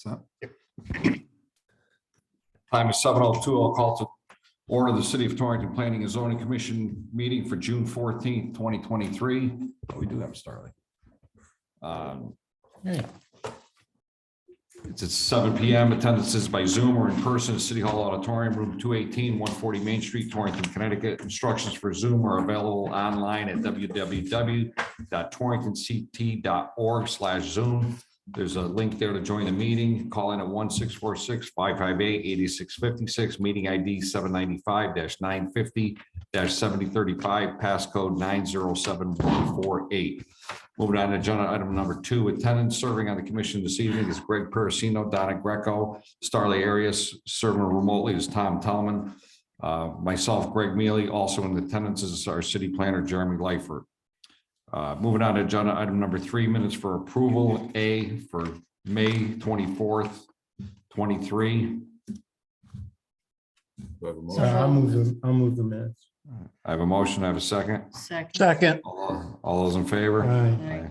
So. Time is 7:02. I'll call to order the City of Torrington Planning and Zoning Commission meeting for June 14th, 2023. We do have a Starlight. It's at 7 p.m. Attendance is by Zoom or in person at City Hall Auditorium, room 218, 140 Main Street, Torrington, Connecticut. Instructions for Zoom are available online at www.torringtonct.org/Zoom. There's a link there to join the meeting. Call in at 1-646-558-8656, meeting ID 795-950-7035, passcode 907148. Moving on to agenda item number 2, attendance. Serving on the commission this evening is Greg Pericino, Donna Greco, Starley Arias. Serving remotely is Tom Tallman. Myself, Greg Mealy. Also in attendance is our city planner, Jeremy Lightford. Moving on to agenda item number 3, minutes for approval. A for May 24th, 23. I'll move the minutes. I have a motion. I have a second. Second. All those in favor? Aye.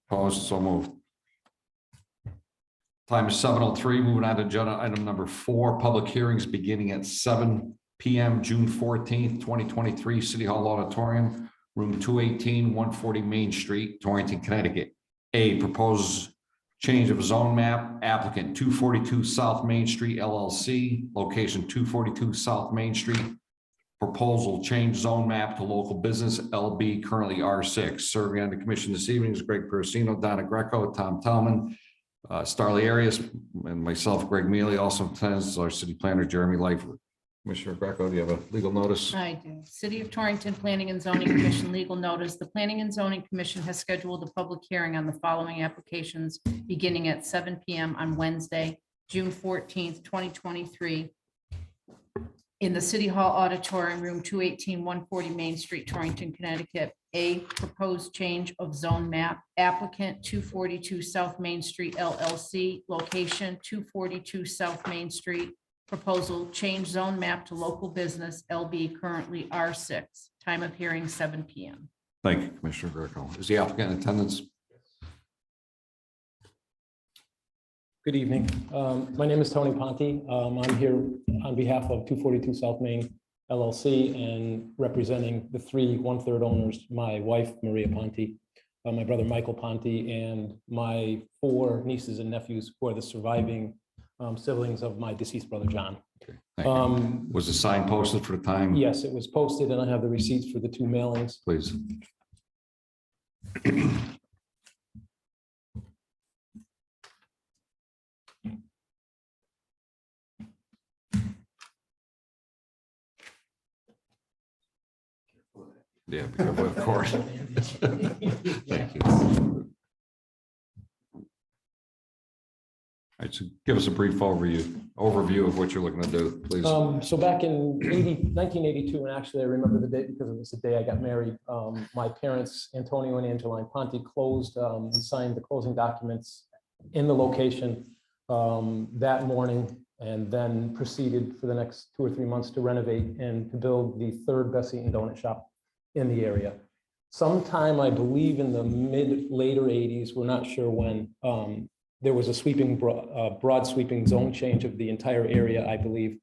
Opposed? So moved. Time is 7:03. Moving on to agenda item number 4, public hearings beginning at 7 p.m. June 14th, 2023, City Hall Auditorium, room 218, 140 Main Street, Torrington, Connecticut. A, proposed change of zone map, applicant 242 South Main Street LLC, location 242 South Main Street. Proposal change zone map to local business LB, currently R6. Serving on the commission this evening is Greg Pericino, Donna Greco, Tom Tallman, Starley Arias, and myself, Greg Mealy. Also attends our city planner, Jeremy Lightford. Commissioner Greco, do you have a legal notice? I do. City of Torrington Planning and Zoning Commission legal notice. The Planning and Zoning Commission has scheduled a public hearing on the following applications beginning at 7 p.m. on Wednesday, June 14th, 2023. In the City Hall Auditorium, room 218, 140 Main Street, Torrington, Connecticut. A, proposed change of zone map, applicant 242 South Main Street LLC, location 242 South Main Street. Proposal change zone map to local business LB, currently R6. Time of hearing 7 p.m. Thank you, Commissioner Greco. Is the applicant in attendance? Good evening. My name is Tony Ponte. I'm here on behalf of 242 South Main LLC and representing the 3 1/3 owners, my wife, Maria Ponte, my brother, Michael Ponte, and my 4 nieces and nephews who are the surviving siblings of my deceased brother, John. Okay, thank you. Was the sign posted for the time? Yes, it was posted and I have the receipts for the 2 mailings. Please. Yeah, of course. Thank you. All right, so give us a brief overview of what you're looking to do, please. So back in 1982, and actually I remember the date because it was the day I got married, my parents, Antonio and Angeline Ponte, closed and signed the closing documents in the location that morning, and then proceeded for the next 2 or 3 months to renovate and to build the 3rd Best Eaten Donut Shop in the area. Sometime, I believe in the later 80s, we're not sure when, there was a sweeping, broad sweeping zone change of the entire area, I believe,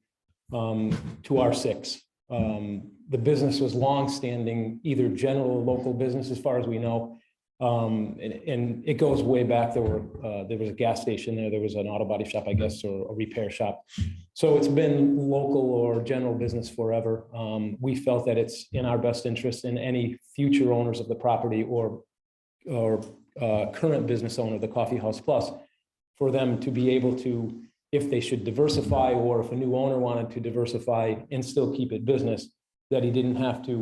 to R6. The business was longstanding, either general or local business, as far as we know. And it goes way back. There was a gas station there. There was an auto body shop, I guess, or a repair shop. So it's been local or general business forever. We felt that it's in our best interest, in any future owners of the property or current business owner, the Coffee House Plus, for them to be able to, if they should diversify, or if a new owner wanted to diversify and still keep it business, that he didn't have to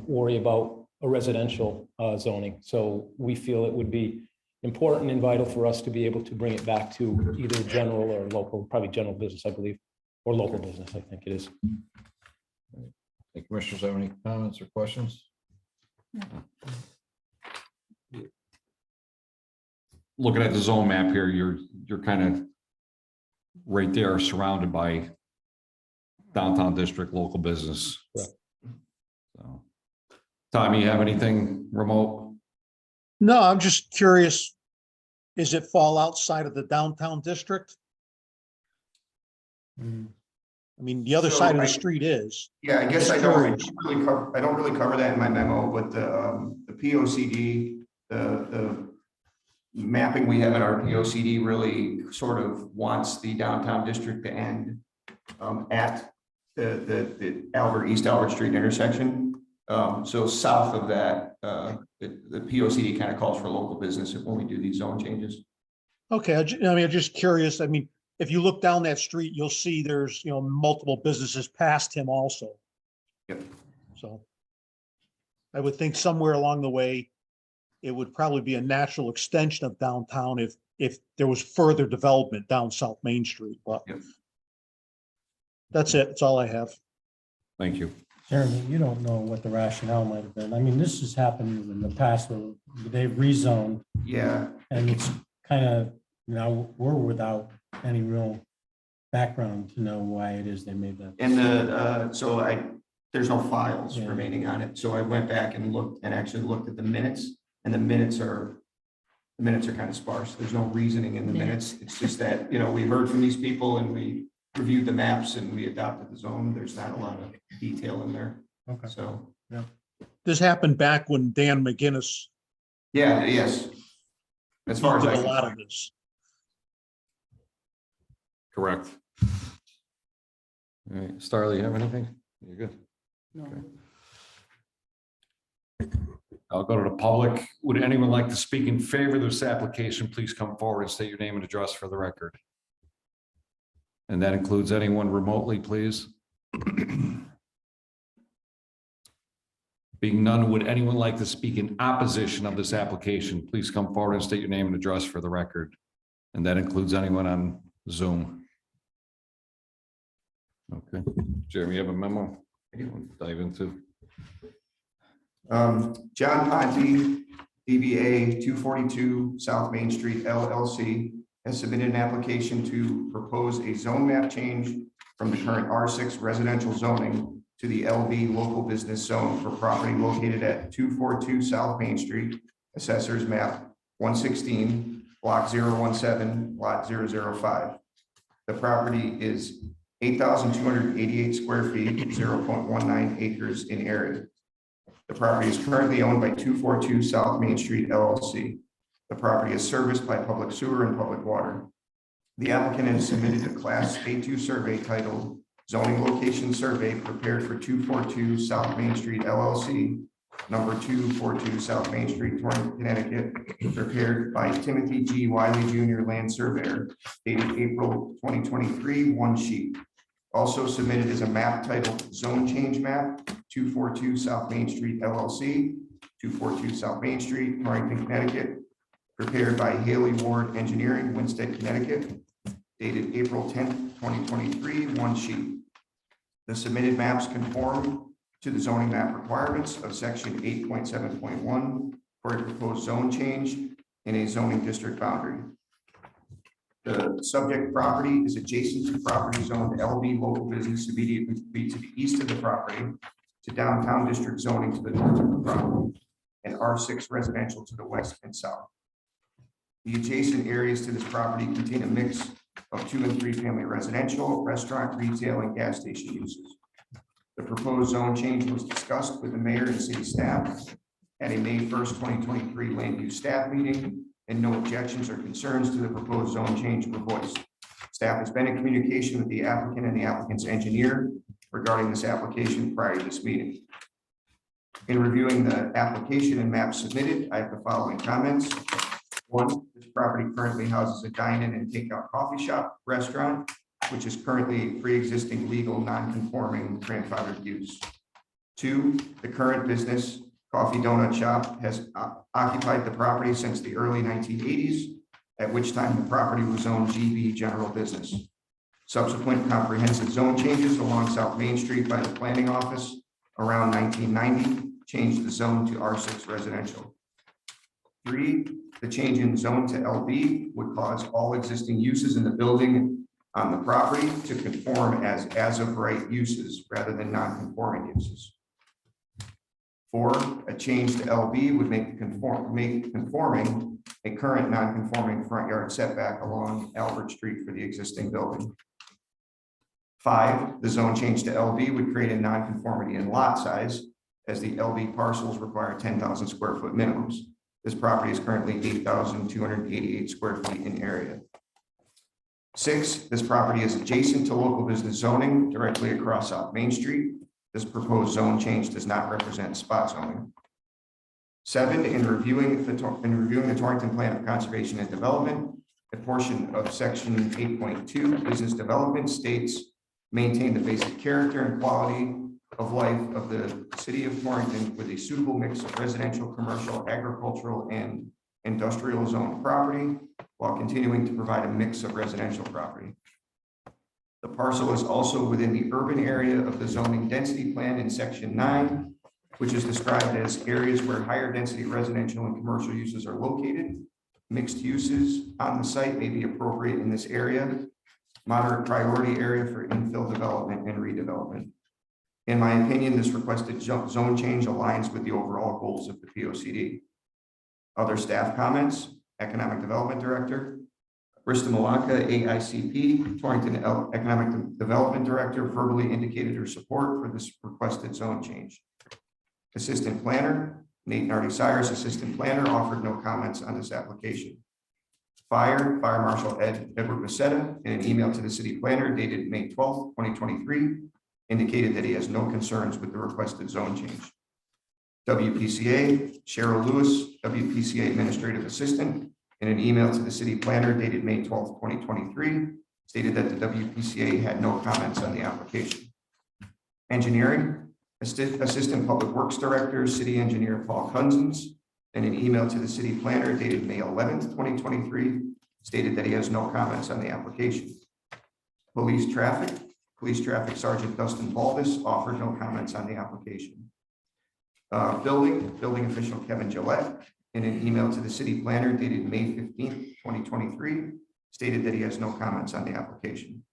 worry about a residential zoning. So we feel it would be important and vital for us to be able to bring it back to either general or local, probably general business, I believe, or local business, I think it is. Any commissioners have any comments or questions? Looking at the zone map here, you're kind of right there, surrounded by downtown district, local business. Correct. So, Tom, you have anything remote? No, I'm just curious, is it fall outside of the downtown district? Mm. I mean, the other So side of the I- street is. Yeah, I guess Just I don't curious. really cover that in my memo, but the POCD, the mapping we have in our POCD really sort of wants the downtown district to end at the East Albert Street intersection. So south of that, the POCD kind of calls for local business when we do these zone changes. Okay, I'm just curious. I mean, if you look down that street, you'll see there's, multiple businesses past him also. Yep. So I would think somewhere along the way, it would probably be a natural extension of downtown if there was further development down South Main Street, but Yep. that's it. That's all I have. Thank you. Jeremy, you don't know what the rationale might have been. I mean, this has happened in the past where they've rezoned Yeah, and it's kind of, now we're without any real background to know why it is they made that. and there's no files Yeah. remaining on it. So I went back and looked at the minutes, and the minutes are kind of sparse. There's no reasoning in the Yeah. minutes. It's just that, we heard from these people and we reviewed the maps and we adopted the zone. There's not a lot of detail in there. Okay. So, This happened back when Dan McGinnis yeah, yes. As far as did I a can lot find. of this. Correct. All right, Starley, you have anything? You're good. No. I'll go to the public. Would anyone like to speak in favor of this application? Please come forward and state your name and address for the record. And that includes anyone remotely, please. Being none, would anyone like to speak in opposition of this application? Please come forward and state your name and address for the record. And that includes anyone on Zoom. Okay, Jeremy, you have a memo? You want to dive into? John Ponte, DBA 242 South Main Street LLC, has submitted an application to propose a zone map change from the current R6 residential zoning to the LB local business zone for property located at 242 South Main Street, Assessors Map 116, Block 017, Lot 005. The property is 8,288 square feet, 0.19 acres in area. The property is currently owned by 242 South Main Street LLC. The property is serviced by public sewer and public water. The applicant has submitted a Class A2 survey titled Zoning Location Survey prepared for 242 South Main Street LLC, number 242 South Main Street, Torrington, Connecticut, prepared by Timothy G. Wiley Jr. Land Surveyor, dated April 2023, one sheet. Also submitted is a map titled Zone Change Map, 242 South Main Street LLC, 242 South Main Street, Torrington, Connecticut, prepared by Haley Ward Engineering, Winsted, Connecticut, dated April 10th, 2023, one sheet. The submitted maps conform to the zoning map requirements of section 8.7.1 for a proposed zone change in a zoning district boundary. The subject property is adjacent to property zoned LB local business immediately to the east of the property, to downtown district zoning to the north of the property, and R6 residential to the west and south. The adjacent areas to this property contain a mix of 2 and 3 family residential, restaurant, retail, and gas station uses. The proposed zone change was discussed with the mayor and city staff at a May 1st, 2023 land use staff meeting, and no objections or concerns to the proposed zone change were voiced. Staff has been in communication with the applicant and the applicant's engineer regarding this application prior to this meeting. In reviewing the application and map submitted, I have the following comments. One, this property currently houses a dine-in and takeout coffee shop restaurant, which is currently a pre-existing legal non-conforming grandfathered use. Two, the current business Coffee Donut Shop has occupied the property since the early 1980s, at which time the property was zoned GB General Business. Subsequent comprehensive zone changes along South Main Street by the planning office around 1990 changed the zone to R6 residential. Three, the change in zone to LB would cause all existing uses in the building on the property to conform as of right uses rather than non-conforming uses. Four, a change to LB would make conforming a current non-conforming front yard setback along Albert Street for the existing building. 5, the zone change to LB would create a nonconformity in lot size, as the LB parcels require 10,000 square foot minimums. This property is currently 8,288 square feet in area. 6, this property is adjacent to local business zoning directly across South Main Street. This proposed zone change does not represent spot zoning. 7, in reviewing the Torrington Plan of Conservation and Development, a portion of section 8.2 business development states maintain the basic character and quality of life of the city of Torrington with a suitable mix of residential, commercial, agricultural, and industrial zone property, while continuing to provide a mix of residential property. The parcel is also within the urban area of the zoning density plan in section 9, which is described as areas where higher density residential and commercial uses are located. Mixed uses on the site may be appropriate in this area. Moderate priority area for infill development and redevelopment. In my opinion, this requested zone change aligns with the overall goals of the POCD. Other staff comments, Economic Development Director, Brista Malaka, AICP, Torrington Economic Development Director, verbally indicated her support for this requested zone change. Assistant Planner, Nate Nardi Cyrus, Assistant Planner, offered no comments on this application. Fire Marshal Edward Becerra, in an email to the City Planner dated May 12th, 2023, indicated that he has no concerns with the requested zone change. WPCA, Cheryl Lewis, WPCA Administrative Assistant, in an email to the City Planner dated May 12th, 2023, stated that the WPCA had no comments on the application. Engineering, Assistant Public Works Director, City Engineer Paul Cousins, in an email to the City Planner dated May 11th, 2023, stated that he has no comments on the application. Police Traffic Sergeant Dustin Baldus offered no comments on the application. Building Official Kevin Gillette, in an email to the City Planner dated May 15th, 2023, stated that he has no comments on the application.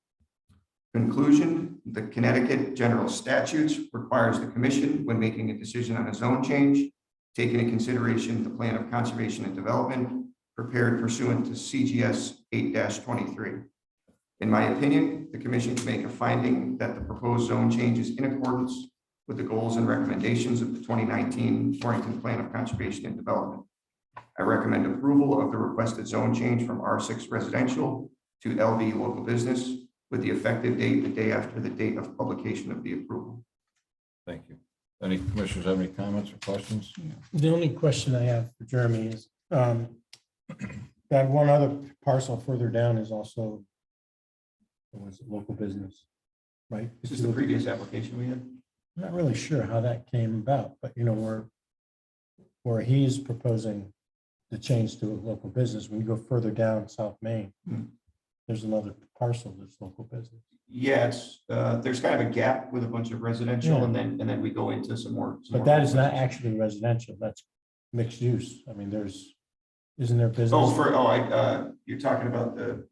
Conclusion, the Connecticut General Statutes requires the Commission, when making a decision on a zone change, take into consideration the Plan of Conservation and Development prepared pursuant to CGS 8-23. In my opinion, the Commission can make a finding that the proposed zone change is in accordance with the goals and recommendations of the 2019 Torrington Plan of Conservation and Development. I recommend approval of the requested zone change from R6 residential to LB local business with the effective date the day after the date of publication of the approval. Thank you. Any commissioners have any comments or questions? The only question I have for Jeremy is, that one other parcel further down is also was local business, right? This is the previous application we had. I'm not really sure how that came about, but you know, where he's proposing the change to a local business, when you go further down South Main, there's another parcel that's local business. Yeah, it's there's kind of a gap with a bunch of residential, Yeah. and then we go into some more. But that is not actually residential, that's mixed use. I mean, isn't there business? You're talking about the.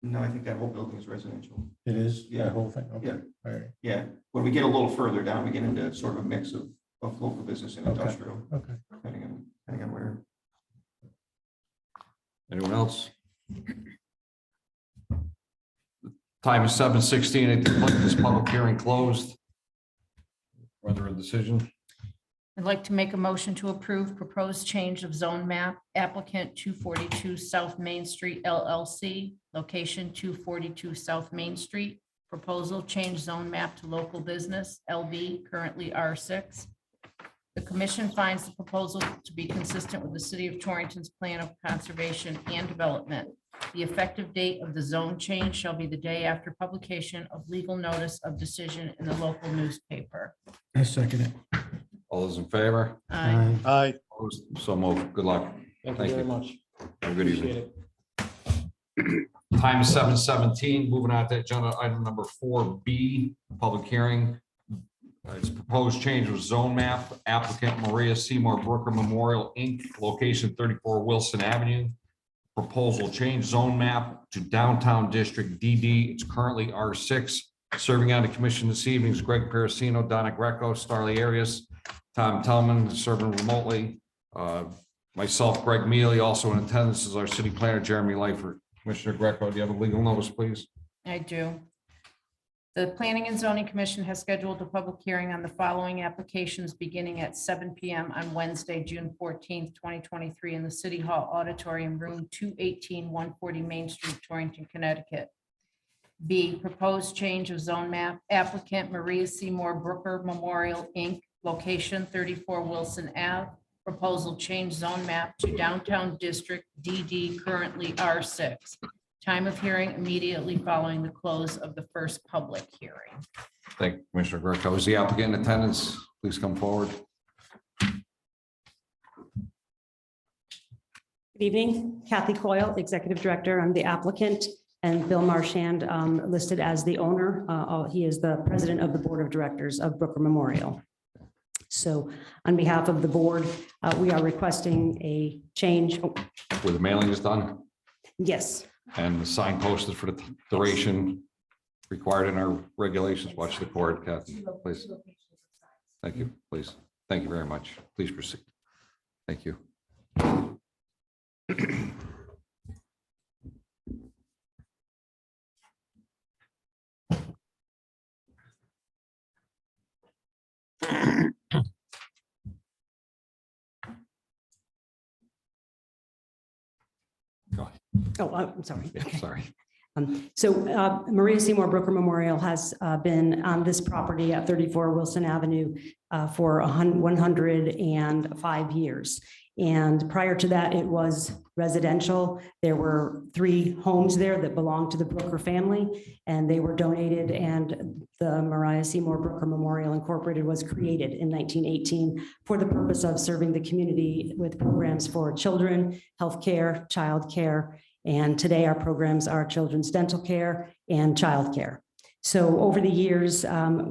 No, I think that whole building is residential. It is, Yeah. that whole thing, okay, Yeah. all right, Yeah, when we get a little further down, we get into sort of a mix of local business and Okay. industrial, okay. depending on where. Anyone else? Time is 7:16. I declare this public hearing closed. Render a decision. I'd like to make a motion to approve proposed change of zone map applicant 242 South Main Street LLC, location 242 South Main Street. Proposal change zone map to local business LB, currently R6. The commission finds the proposal to be consistent with the City of Torrington's Plan of Conservation and Development. The effective date of the zone change shall be the day after publication of legal notice of decision in the local newspaper. I second it. All those in favor? Aye. Aye. Opposed? So moved. Good luck. Thank Thank you very you. much. Have a good Appreciate evening. it. Time is 7:17. Moving on to agenda item number 4B, public hearing. It's proposed change of zone map, applicant Maria Seymour Brooker Memorial, Inc., location 34 Wilson Avenue. Proposal change zone map to downtown district DD. It's currently R6. Serving on the commission this evening is Greg Parasino, Donna Greco, Starley Arias, Tom Tellman, serving remotely. Myself, Greg Mealy, also in attendance is our city planner, Jeremy Lifer. Commissioner Greco, do you have a legal notice, please? I do. The Planning and Zoning Commission has scheduled a public hearing on the following applications beginning at 7 PM on Wednesday, June 14th, 2023, in the City Hall Auditorium, Room 218, 140 Main Street, Torrington, Connecticut. B, proposed change of zone map, applicant Maria Seymour Brooker Memorial, Inc., location 34 Wilson Ave. Proposal change zone map to Downtown District DD, currently R6. Time of hearing immediately following the close of the first public hearing. Thank you, Commissioner Greco. Is the applicant in attendance? Please come forward. Good evening, Kathy Coyle, Executive Director. I'm the applicant, and Bill Marchand listed as the owner. He is the president of the Board of Directors of Brooker Memorial. So on behalf of the board, we are requesting a change. Where the mailing is done Yes, and the sign posted for the duration required in our regulations. Watch the cord, Kathy, please. Thank you, please. Thank you very much. Please proceed. Thank you. Go ahead. oh, I'm sorry. Yeah, sorry. So Maria Seymour Brooker Memorial has been on this property at 34 Wilson Avenue for 105 years. And prior to that, it was residential. There were 3 homes there that belonged to the Brooker family, and they were donated, and the Maria Seymour Brooker Memorial Incorporated was created in 1918 for the purpose of serving the community with programs for children, healthcare, childcare, and today our programs are children's dental care and childcare. So over the years,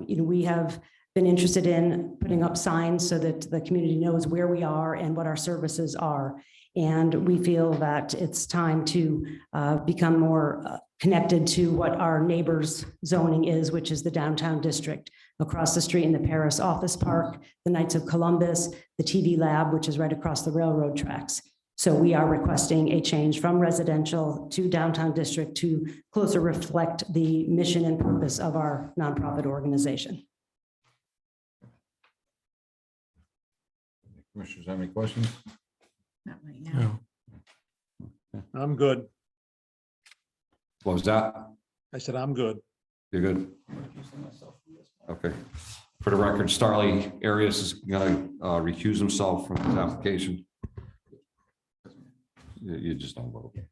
we have been interested in putting up signs so that the community knows where we are and what our services are. And we feel that it's time to become more connected to what our neighbors' zoning is, which is the downtown district. Across the street in the Paris Office Park, the Knights of Columbus, the TV Lab, which is right across the railroad tracks. So we are requesting a change from residential to downtown district to closer reflect the mission and purpose of our nonprofit organization. Commissioners, have any questions? Not right now. I'm good. What was that? I said, I'm good. You're good? Okay. For the record, Starley Arias is going to recuse himself from his application. You just don't vote. Okay.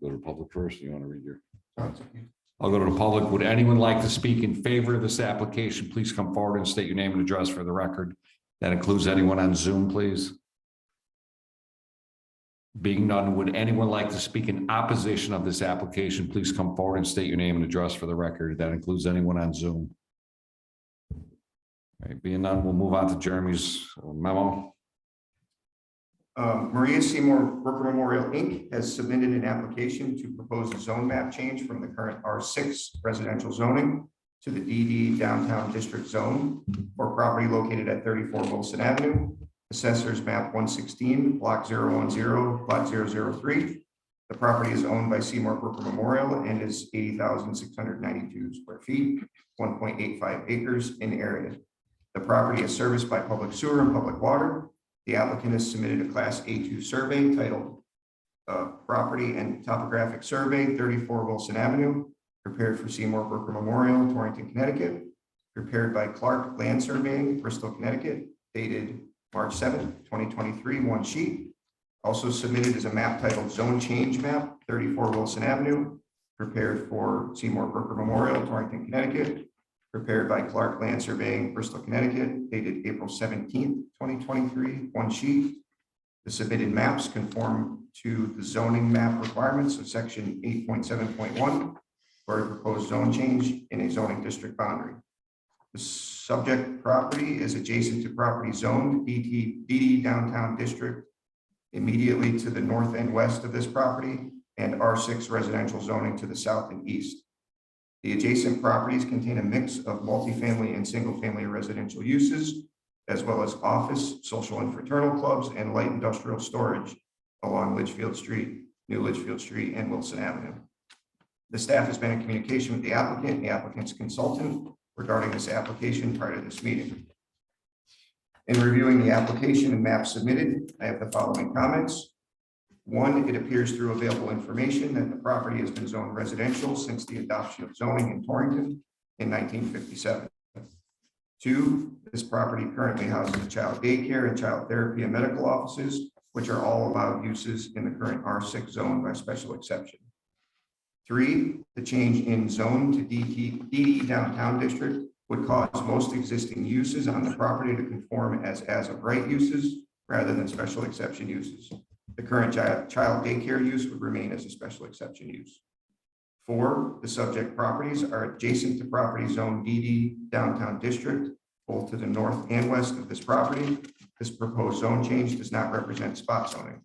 Go to public first. You want to read your? I'll go to the public. Would anyone like to speak in favor of this application? Please come forward and state your name and address for the record. That includes anyone on Zoom, please. Being none, would anyone like to speak in opposition of this application? Please come forward and state your name and address for the record. That includes anyone on Zoom. All right, being none, we'll move on to Jeremy's memo. Maria Seymour Brooker Memorial, Inc. has submitted an application to propose a zone map change from the current R6 residential zoning to the DD Downtown District Zone for property located at 34 Wilson Avenue, Assessors Map 116, Block 010, Lot 003. The property is owned by Seymour Brooker Memorial and is 80,692 square feet, 1.85 acres in area. The property is serviced by public sewer and public water. The applicant has submitted a Class A2 survey titled Property and Topographic Survey, 34 Wilson Avenue, prepared for Seymour Brooker Memorial, Torrington, Connecticut, prepared by Clark Land Surveying, Bristol, Connecticut, dated March 7th, 2023, one sheet. Also submitted is a map titled Zone Change Map, 34 Wilson Avenue, prepared for Seymour Brooker Memorial, Torrington, Connecticut, prepared by Clark Land Surveying, Bristol, Connecticut, dated April 17th, 2023, one sheet. The submitted maps conform to the zoning map requirements of section 8.7.1 for a proposed zone change in a zoning district boundary. The subject property is adjacent to property zoned DD Downtown District immediately to the north and west of this property, and R6 residential zoning to the south and east. The adjacent properties contain a mix of multifamily and single-family residential uses, as well as office, social and fraternal clubs, and light industrial storage along Litchfield Street, New Litchfield Street, and Wilson Avenue. The staff has been in communication with the applicant and the applicant's consultant regarding this application prior to this meeting. In reviewing the application and map submitted, I have the following comments. One, it appears through available information that the property has been zoned residential since the adoption of zoning in Torrington in 1957. Two, this property currently houses a child daycare and child therapy and medical offices, which are all allowed uses in the current R6 zone by special exception. Three, the change in zone to DD downtown district would cause most existing uses on the property to conform as of right uses rather than special exception uses. The current child daycare use would remain as a special exception use. Four, the subject properties are adjacent to property zone DD downtown district, both to the north and west of this property. This proposed zone change does not represent spot zoning.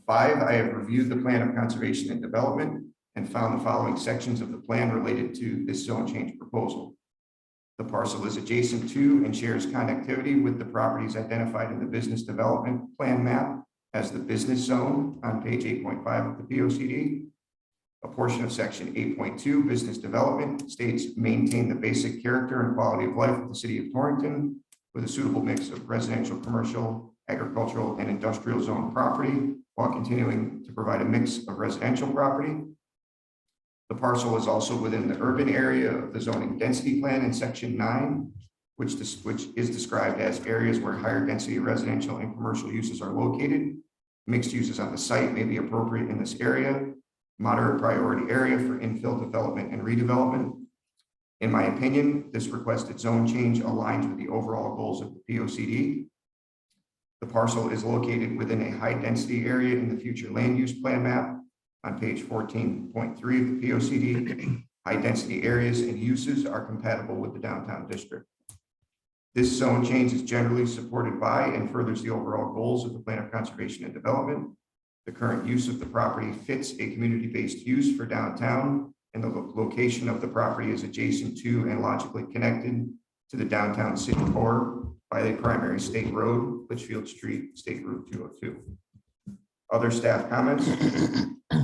Five, I have reviewed the plan of conservation and development and found the following sections of the plan related to this zone change proposal. The parcel is adjacent to and shares connectivity with the properties identified in the business development plan map as the business zone on page 8.5 of the POCD. A portion of section 8.2 business development states maintain the basic character and quality of life of the city of Torrington with a suitable mix of residential, commercial, agricultural, and industrial zone property while continuing to provide a mix of residential property. The parcel is also within the urban area of the zoning density plan in section 9, which is described as areas where higher density residential and commercial uses are located. Mixed uses on the site may be appropriate in this area. Moderate priority area for infill development and redevelopment. In my opinion, this requested zone change aligns with the overall goals of the POCD. The parcel is located within a high density area in the future land use plan map on page 14.3 of the POCD. High density areas and uses are compatible with the downtown district. This zone change is generally supported by and furthers the overall goals of the plan of conservation and development. The current use of the property fits a community-based use for downtown, and the location of the property is adjacent to and logically connected to the downtown city core by the primary state road, Litchfield Street, State Route 202. Other staff comments.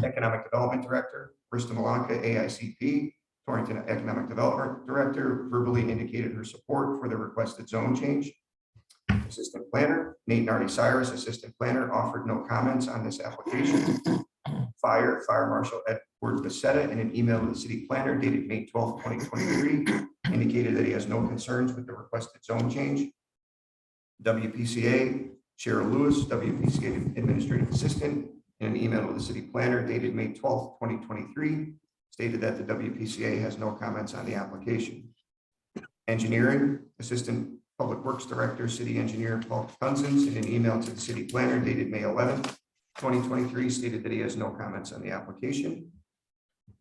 Economic Development Director, Krista Malanka, AICP, Torrington Economic Development Director, verbally indicated her support for the requested zone change. Assistant Planner, Nate Nardi Cyrus, Assistant Planner, offered no comments on this application. Fire Marshal Edward Becerra, in an email to the City Planner dated May 12, 2023, indicated that he has no concerns with the requested zone change. WPCA, Cheryl Lewis, WPCA Administrative Assistant, in an email to the City Planner dated May 12, 2023, stated that the WPCA has no comments on the application. Engineering, Assistant Public Works Director, City Engineer Paul Cousins, in an email to the City Planner dated May 11, 2023, stated that he has no comments on the application.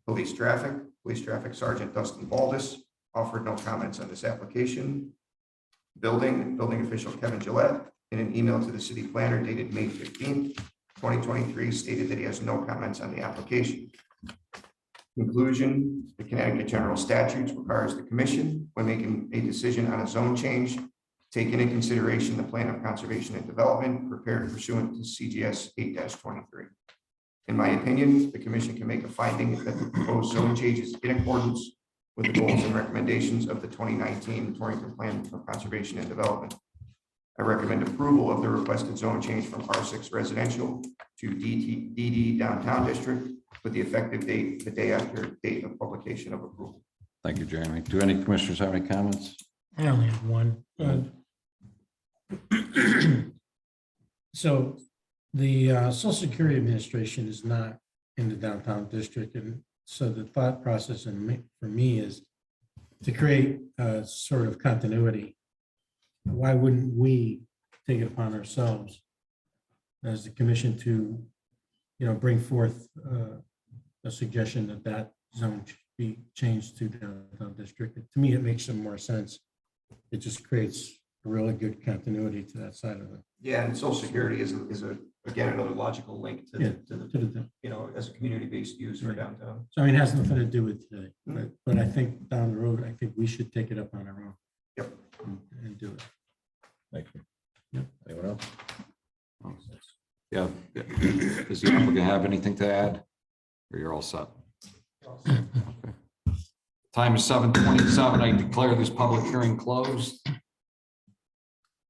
Police Traffic Sergeant Dustin Baldus offered no comments on this application. Building Official Kevin Gillette, in an email to the City Planner dated May 15, 2023, stated that he has no comments on the application. Conclusion, the Connecticut General Statutes requires the Commission, when making a decision on a zone change, take into consideration the Plan of Conservation and Development prepared pursuant to CGS 8-23. In my opinion, the Commission can make a finding that the proposed zone change is in accordance with the goals and recommendations of the 2019 Torrington Plan of Conservation and Development. I recommend approval of the requested zone change from R6 residential to DD downtown district with the effective date the day after date of publication of approval. Thank you, Jeremy. Do any commissioners have any comments? I only have one. So the Social Security Administration is not in the downtown district. And so the thought process for me is to create a sort of continuity. Why wouldn't we take it upon ourselves as the commission to, bring forth a suggestion that zone should be changed to downtown district? To me, it makes some more sense. It just creates a really good continuity to that side of it. Yeah, and Social Security is again another logical link to the as a community-based use for downtown. So it has nothing to do with today, but I think down the road, I think we should take it up on our own. Yep. And do it. Thank you. Yep. Anyone else? Yeah. Does the applicant have anything to add? Or you're all set? Okay. Time is 7:27. I declare this public hearing closed.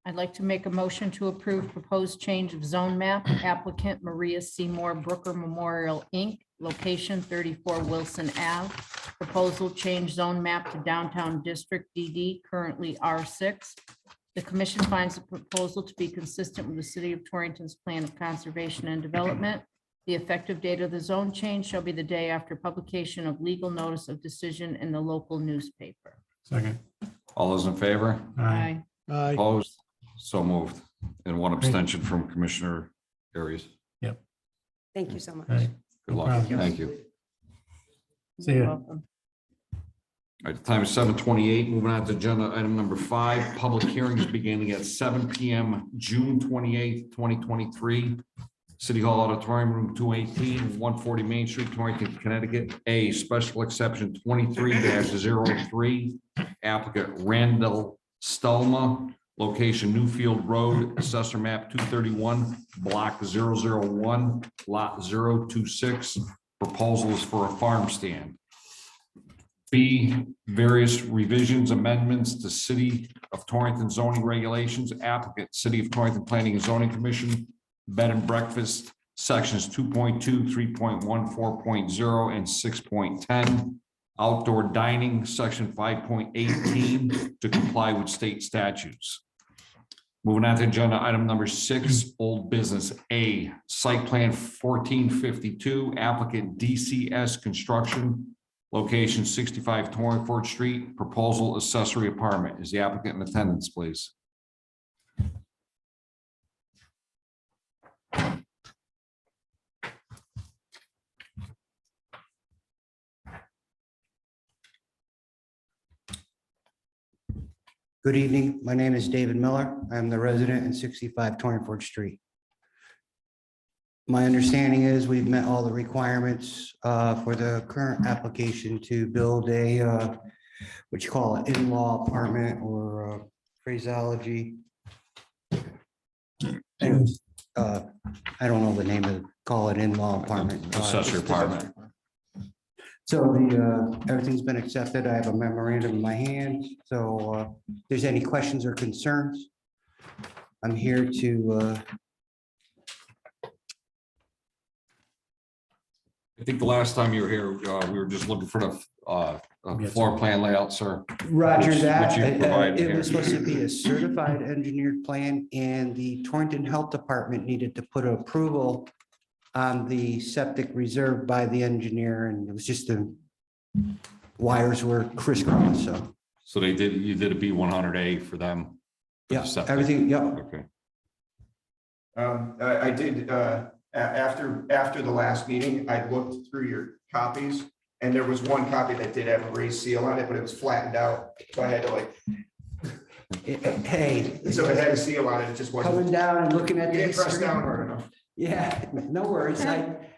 I'd like to make a motion to approve proposed change of zone map, applicant Maria Seymour Brooker Memorial, Inc., location 34 Wilson Ave. Proposal change zone map to downtown district DD, currently R6. The commission finds the proposal to be consistent with the city of Torrington's plan of conservation and development. The effective date of the zone change shall be the day after publication of legal notice of decision in the local newspaper. Second. All those in favor? Aye. Aye. Opposed? So moved. And one abstention from Commissioner Aries. Thank you so much. Aye. Good luck. problem. Thank you. See ya. Welcome. All right, the time is 7:28. Moving on to agenda item number 5, public hearings beginning at 7 PM, June 28th, 2023. City Hall Auditorium, Room 218, 140 Main Street, Torrington, Connecticut. A, special exception 23-03, applicant Randall Stelma, location Newfield Road, assessor map 231, block 001, lot 026. Proposal is for a farm stand. B, various revisions, amendments to City of Torrington zoning regulations, applicant, City of Torrington Planning and Zoning Commission, bed and breakfast, sections 2.2, 3.1, 4.0, and 6.10. Outdoor dining, section 5.18, to comply with state statutes. Moving on to agenda item number 6, old business. A, site plan 1452, applicant DCS Construction, location 65 Torringford Street, proposal accessory apartment. Is the applicant in attendance, please? Good evening. My name is David Miller. I am the resident in 65 Torringford Street. My understanding is we've met all the requirements for the current application to build a, what you call an in-law apartment or phraseology. And, I don't know the name of, call it in-law apartment. Accessory apartment. So the, everything's been accepted. I have a memorandum in my hand. So if there's any questions or concerns, I'm here to, I think the last time you were here, we were just looking for the floor plan layout, sir. Roger Which that. you provided It here. was supposed to be a certified engineered plan and the Torrington Health Department needed to put approval on the septic reserved by the engineer, and it was just the wires were crisscrossed, so. So they did, you did a B100A for them? for the Yeah, septic? everything, yeah. Okay. I did, after the last meeting, I looked through your copies, and there was one copy that did have a raised seal on it, but it was flattened out, so I had to like, Hey, so it had a seal on it, it just wasn't. coming down and looking You at the didn't press history. down hard enough. Yeah, no worries.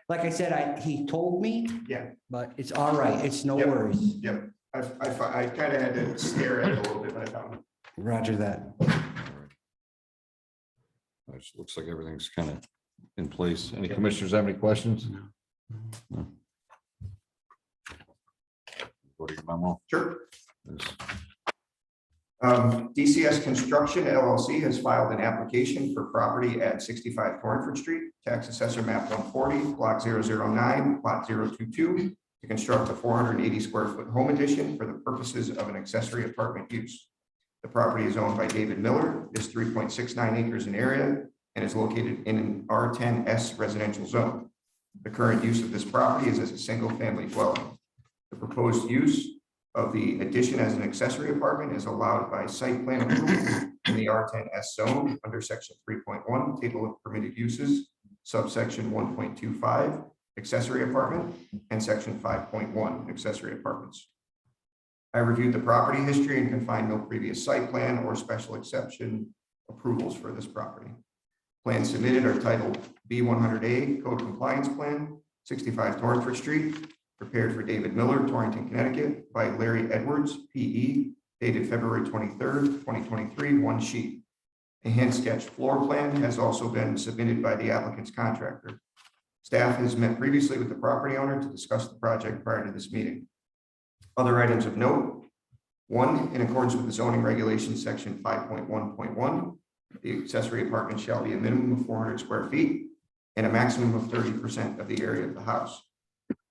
Like I said, he told me, Yeah, but it's all right. It's no Yep. worries. yep. I kind of had to stare at it a little bit, but I found it. Roger that. All right. It looks like everything's kind of in place. Any commissioners have any questions? No. Go to your memo. Sure. Yes. DCS Construction LLC has filed an application for property at 65 Torringford Street, tax assessor map 140, block 009, lot 022, to construct a 480 square foot home addition for the purposes of an accessory apartment use. The property is owned by David Miller, is 3.69 acres in area, and is located in an R10S residential zone. The current use of this property is as a single family dwelling. The proposed use of the addition as an accessory apartment is allowed by site plan approval in the R10S zone under section 3.1, table of permitted uses, subsection 1.25, accessory apartment, and section 5.1, accessory apartments. I reviewed the property history and can find no previous site plan or special exception approvals for this property. Plans submitted are titled B100A Code Compliance Plan, 65 Torringford Street, prepared for David Miller, Torrington, Connecticut, by Larry Edwards, PE, dated February 23rd, 2023, one sheet. A hand sketch floor plan has also been submitted by the applicant's contractor. Staff has met previously with the property owner to discuss the project prior to this meeting. Other items of note: 1, in accordance with the zoning regulations, section 5.1.1, the accessory apartment shall be a minimum of 400 square feet and a maximum of 30% of the area of the house.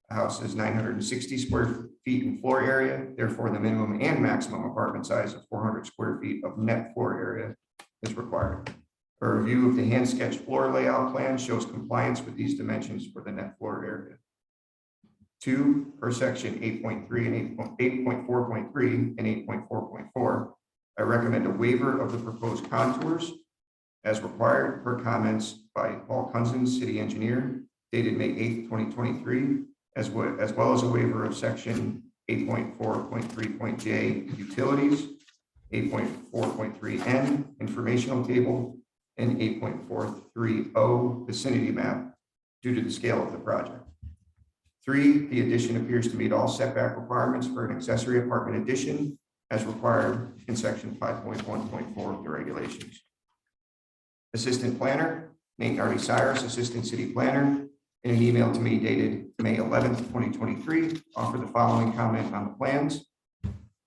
The house is 960 square feet in floor area, therefore the minimum and maximum apartment size of 400 square feet of net floor area is required. A review of the hand sketched floor layout plan shows compliance with these dimensions for the net floor area. 2, per section 8.3 and 8.4.3 and 8.4.4, I recommend a waiver of the proposed contours as required per comments by Paul Kunzens, city engineer, dated May 8th, 2023, as well as a waiver of section 8.4.3.j utilities, 8.4.3n informational table, and 8.430 vicinity map due to the scale of the project. 3, the addition appears to meet all setback requirements for an accessory apartment addition as required in section 5.1.4 of the regulations. Assistant Planner, Nate Nardi Cyrus, Assistant City Planner, in an email to me dated May 11th, 2023, offered the following comment on the plans.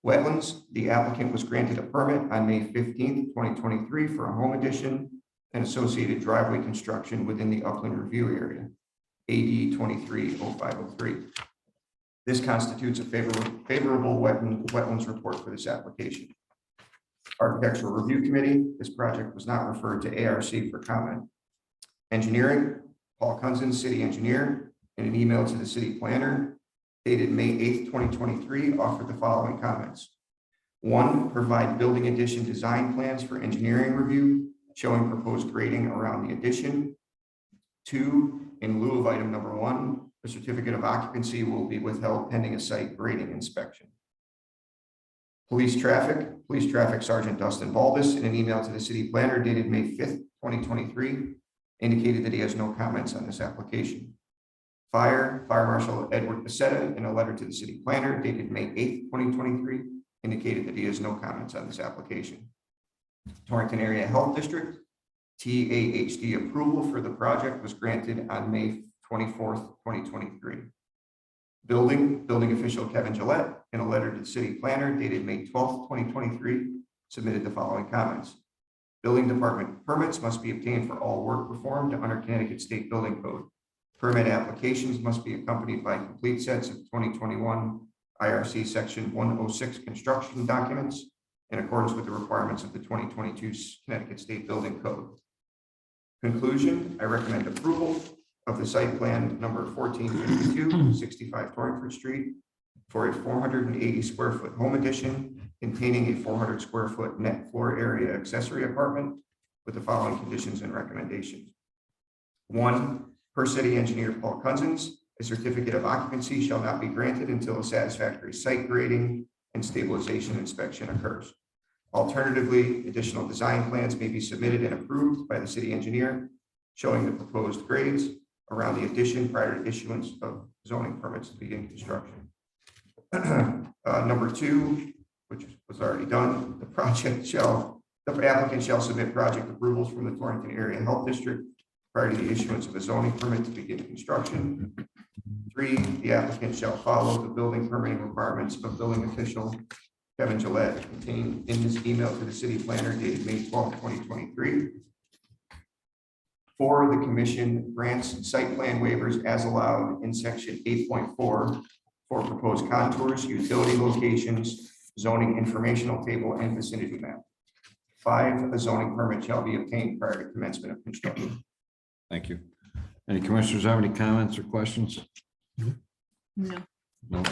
Wetlands, the applicant was granted a permit on May 15th, 2023 for a home addition and associated driveway construction within the upland review area, AD 230503. This constitutes a favorable wetlands report for this application. Architectural Review Committee, this project was not referred to ARC for comment. Engineering, Paul Kunzens, city engineer, in an email to the city planner dated May 8th, 2023, offered the following comments. 1, provide building addition design plans for engineering review showing proposed grading around the addition. 2, in lieu of item number 1, a certificate of occupancy will be withheld pending a site grading inspection. Police Traffic Sergeant Dustin Baldus, in an email to the city planner dated May 5th, 2023, indicated that he has no comments on this application. Fire Marshal Edward Pacetta, in a letter to the city planner dated May 8th, 2023, indicated that he has no comments on this application. Torrington Area Health District, TAHD approval for the project was granted on May 24th, 2023. Building official Kevin Gillette, in a letter to the city planner dated May 12th, 2023, submitted the following comments. Building department permits must be obtained for all work performed under Connecticut State Building Code. Permit applications must be accompanied by complete sets of 2021 IRC Section 106 construction documents in accordance with the requirements of the 2022 Connecticut State Building Code. Conclusion, I recommend approval of the site plan number 1452, 65 Torringford Street for a 480 square foot home addition containing a 400 square foot net floor area accessory apartment with the following conditions and recommendations. 1, per city engineer Paul Kunzens, a certificate of occupancy shall not be granted until a satisfactory site grading and stabilization inspection occurs. Alternatively, additional design plans may be submitted and approved by the city engineer showing the proposed grades around the addition prior to issuance of zoning permits to begin construction. Number 2, which was already done, the applicant shall submit project approvals from the Torrington Area Health District prior to the issuance of a zoning permit to begin construction. 3, the applicant shall follow the building permitting requirements of building official Kevin Gillette contained in his email to the city planner dated May 12, 2023. 4, the commission grants site plan waivers as allowed in section 8.4 for proposed contours, utility locations, zoning informational table, and vicinity map. 5, a zoning permit shall be obtained prior to commencement of construction. Thank you. Any commissioners have any comments or questions? No, No.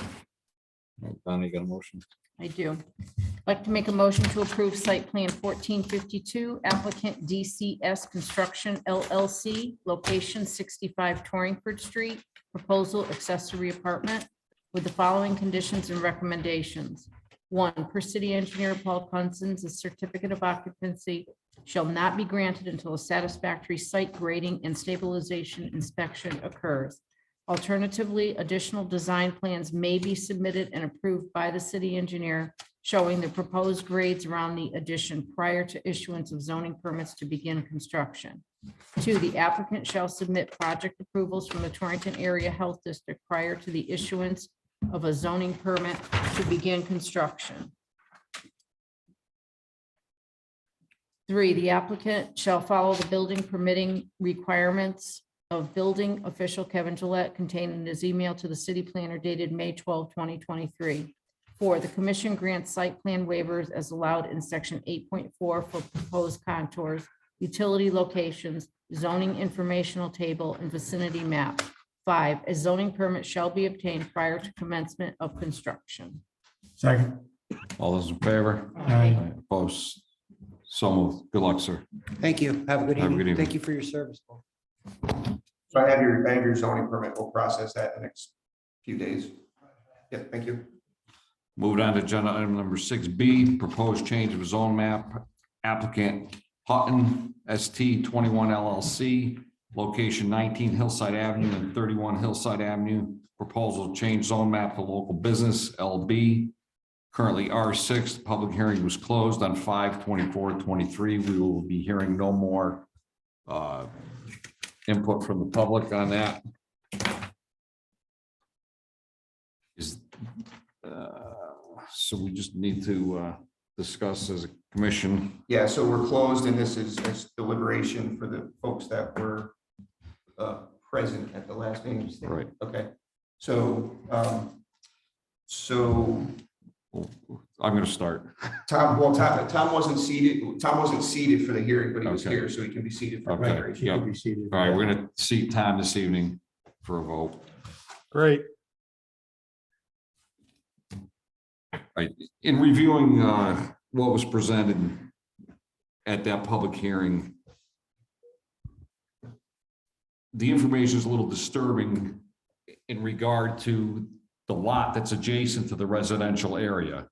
Donnie, got a motion? I do. I'd like to make a motion to approve site plan 1452, applicant DCS Construction LLC, location 65 Torringford Street, proposal accessory apartment with the following conditions and recommendations. 1, per city engineer Paul Kunzens, a certificate of occupancy shall not be granted until a satisfactory site grading and stabilization inspection occurs. Alternatively, additional design plans may be submitted and approved by the city engineer showing the proposed grades around the addition prior to issuance of zoning permits to begin construction. 2, the applicant shall submit project approvals from the Torrington Area Health District prior to the issuance of a zoning permit to begin construction. 3, the applicant shall follow the building permitting requirements of building official Kevin Gillette contained in his email to the city planner dated May 12, 2023. 4, the commission grants site plan waivers as allowed in section 8.4 for proposed contours, utility locations, zoning informational table, and vicinity map. 5, a zoning permit shall be obtained prior to commencement of construction. Second. All those in favor? Aye. Opposed? So moved. Good luck, sir. Thank you. Have a good Have a good evening. evening. Thank you for your service. Paul. So I have your zoning permit. We'll process that in the next few days. Yep, thank you. Moving on to agenda item number 6B, proposed change of zone map. Applicant Hutton ST 21 LLC, location 19 Hillside Avenue and 31 Hillside Avenue. Proposal change zone map to local business LB. Currently R6. The public hearing was closed on 5/24/23. We will be hearing no more input from the public on that. So we just need to discuss as a commission. Yeah, so we're closed and this is deliberation for the folks that were present at the last meeting. Right. Okay, so, so I'm going to start. Tom wasn't seated for the hearing, but he was Okay. here, so he can be seated for Okay. deliberation. Yep. All right, we're going to seat time this evening for a vote. Great. Right. In reviewing what was presented at that public hearing, the information is a little disturbing in regard to the lot that's adjacent to the residential area.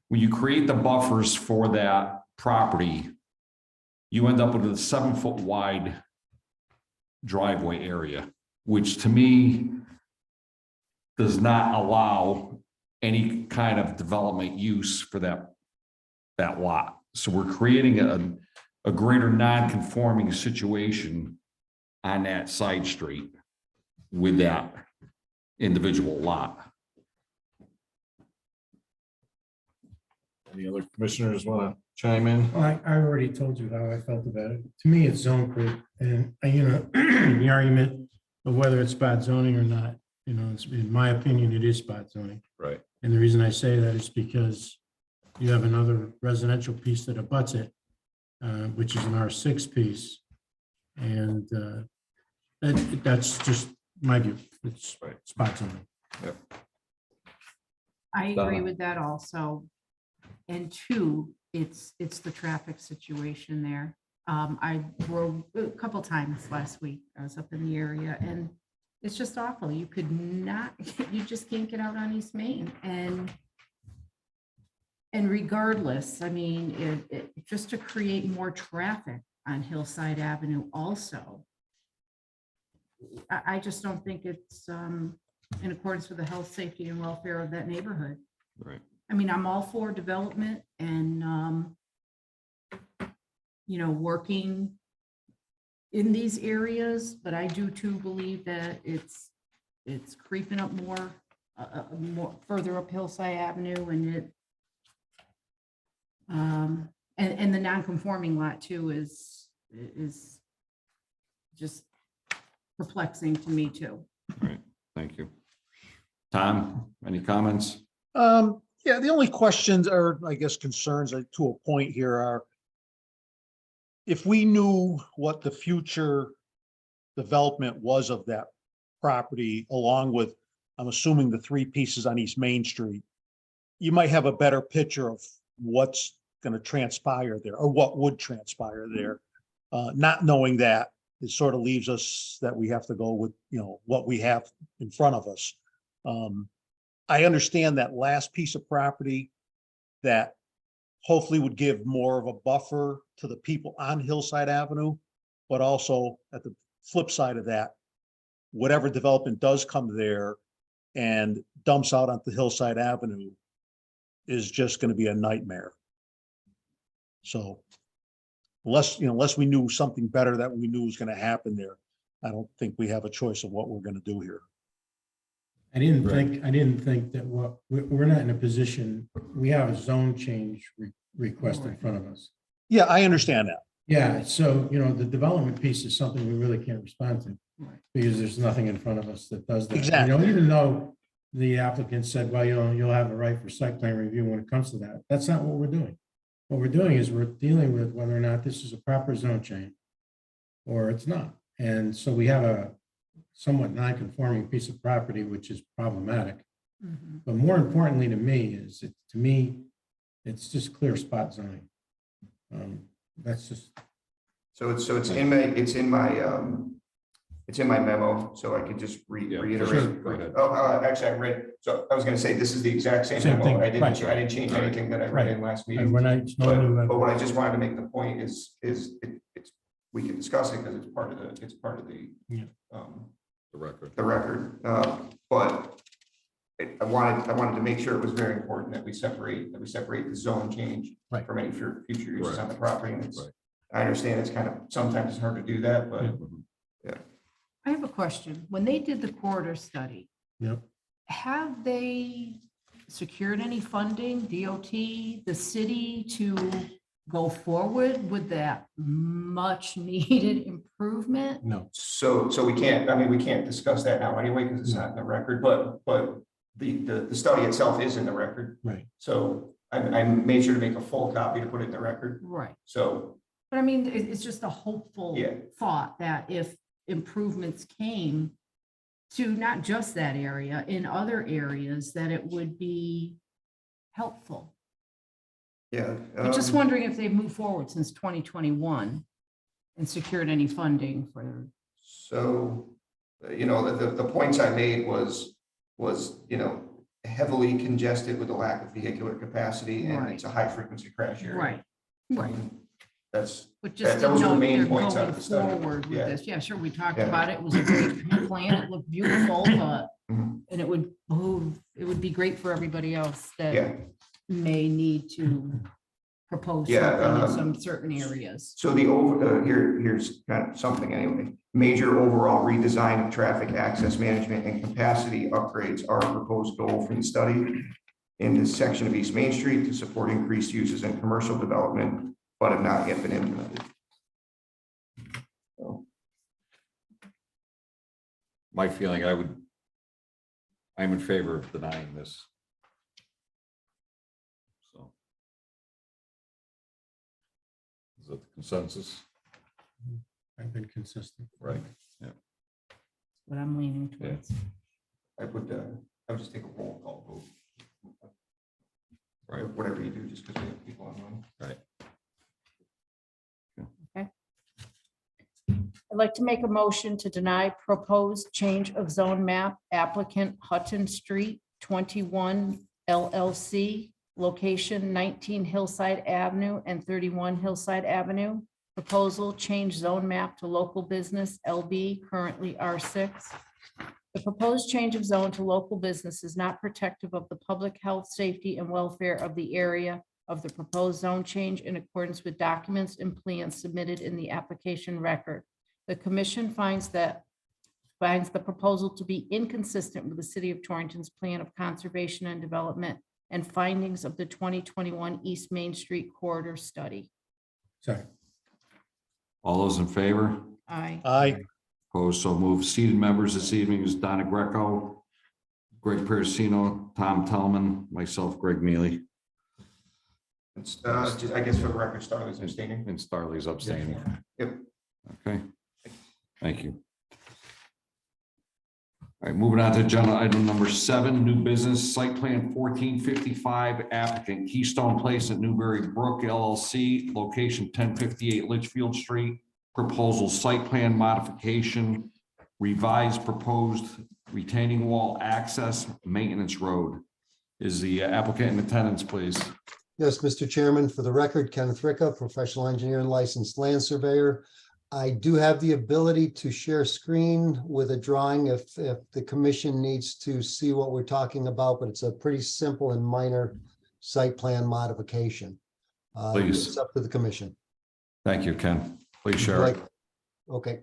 When you create the buffers for that property, you end up with a 7-foot wide driveway area, which to me does not allow any kind of development use for that lot. So we're creating a greater non-conforming situation on that side street with that individual lot. Any other commissioners want to chime in? I already told you how I felt about it. To me, it's zone creep. And, the argument of whether it's spot zoning or not, it's, in my opinion, it is spot zoning. Right. And the reason I say that is because you have another residential piece that abuts it, which is an R6 piece. And that's just my view. It's Right. spot zoning. I agree Donna. with that also. And 2, it's the traffic situation there. I drove a couple times last week. I was up in the area and it's just awful. You could not, you just can't get out on East Main. And regardless, I mean, just to create more traffic on Hillside Avenue also. I just don't think it's in accordance with the health, safety, and welfare of that neighborhood. Right. I mean, I'm all for development and, working in these areas, but I do too believe that it's creeping up more further up Hillside Avenue and and the non-conforming lot too is just perplexing to me too. Thank you. Tom, any comments? Yeah, the only questions or I guess concerns to a point here are if we knew what the future development was of that property, along with, I'm assuming, the 3 pieces on East Main Street, you might have a better picture of what's going to transpire there or what would transpire there. Not knowing that, it sort of leaves us that we have to go with, what we have in front of us. I understand that last piece of property that hopefully would give more of a buffer to the people on Hillside Avenue, but also at the flip side of that, whatever development does come there and dumps out onto Hillside Avenue, is just gonna be a nightmare. So unless we knew something better that we knew was gonna happen there, I don't think we have a choice of what we're gonna do here. I didn't think that we're not in a position, we have a zone change request in front of us. Yeah, I understand that. Yeah, so, the development piece is something we really can't respond to. Right. Because there's nothing in front of us that does that. Exactly. Even though the applicant said, well, you'll have a right for site plan review when it comes to that. That's not what we're doing. What we're doing is we're dealing with whether or not this is a proper zone change or it's not. And so we have a somewhat non-conforming piece of property, which is problematic. Mhm. But more importantly to me is, it's just clear spot zoning. That's just, So it's in my memo, so I could just Yeah, reiterate. sure. Go ahead. Actually, I read, so I was gonna say, this is the exact same Same memo. thing, I didn't, right. I didn't change anything that I read in last meeting. when I, But what I just wanted to make the point is it's, we can discuss it because it's part of the, Yeah. The record. the record. But I wanted to make sure it was very important that we separate the zone change Right. from any future uses on the Right. property. And it's, Right. I understand it's kind of, sometimes it's hard to do that, but I have a question. When they did the corridor study, yep. have they secured any funding, DOT, the city, to go forward with that much needed improvement? No, so we can't, we can't discuss that now anyway, because it's not in the record, but the study itself is in the record. right. So I made sure to make a full copy to put it in the record. Right. So, But I mean, it's just a hopeful Yeah. thought that if improvements came to not just that area, in other areas, that it would be helpful. yeah. I'm just um, wondering if they've moved forward since 2021 and secured any funding for, So, the points I made was, heavily congested with a lack of vehicular capacity and it's a high frequency crash area. right, right. That's, But just to those are the know main they're points out going of the study. forward with Yeah. this. Yeah, sure, we talked Yeah. about it. It was a great plan. It looked beautiful, but, Mhm. and it would be great for everybody else that yeah. may need to propose Yeah, something in some certain areas. So here's kind of something anyway. Major overall redesign of traffic access management and capacity upgrades are a proposed goal from the study in this section of East Main Street to support increased uses in commercial development, but have not yet been implemented. So, My feeling, I'm in favor of denying this. So. Is that the consensus? I've been consistent. Right. What I'm leaning towards. I would just take a roll call vote. Right. Whatever you do, just because we have people online. Right. I'd like to make a motion to deny proposed change of zone map applicant Hutton Street 21 LLC, location 19 Hillside Avenue and 31 Hillside Avenue. Proposal change zone map to local business LB, currently R6. The proposed change of zone to local business is not protective of the public health, safety, and welfare of the area of the proposed zone change in accordance with documents and plans submitted in the application record. The commission finds the proposal to be inconsistent with the city of Torrington's plan of conservation and development and findings of the 2021 East Main Street corridor study. Second. All those in favor? Aye. Aye. Opposed, so moved. Seated members this evening is Donna Greco, Greg Perisino, Tom Tellman, myself, Greg Mealy, It's, I guess for the record, Starley's abstaining. and Starley's abstaining. Yep. Okay, thank you. All right, moving on to agenda item number 7, new business site plan 1455 applicant Keystone Place at Newbury Brook LLC, location 1058 Litchfield Street. Proposal site plan modification, revised proposed retaining wall access maintenance road. Is the applicant in attendance, please? Yes, Mr. Chairman, for the record, Kenneth Ricca, professional engineer and licensed land surveyor. I do have the ability to share screen with a drawing if the commission needs to see what we're talking about, but it's a pretty simple and minor site plan modification. Please. It's up to the commission. Thank you, Ken. Please share it. Okay.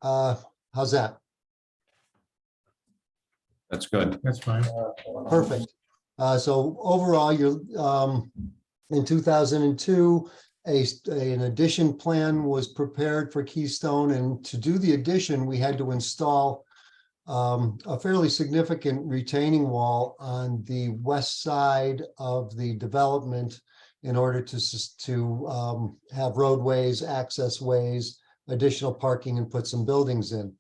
How's that? That's good. That's fine. Perfect. So overall, you're, in 2002, an addition plan was prepared for Keystone, and to do the addition, we had to install a fairly significant retaining wall on the west side of the development in order to have roadways, access ways, additional parking, and put some buildings in.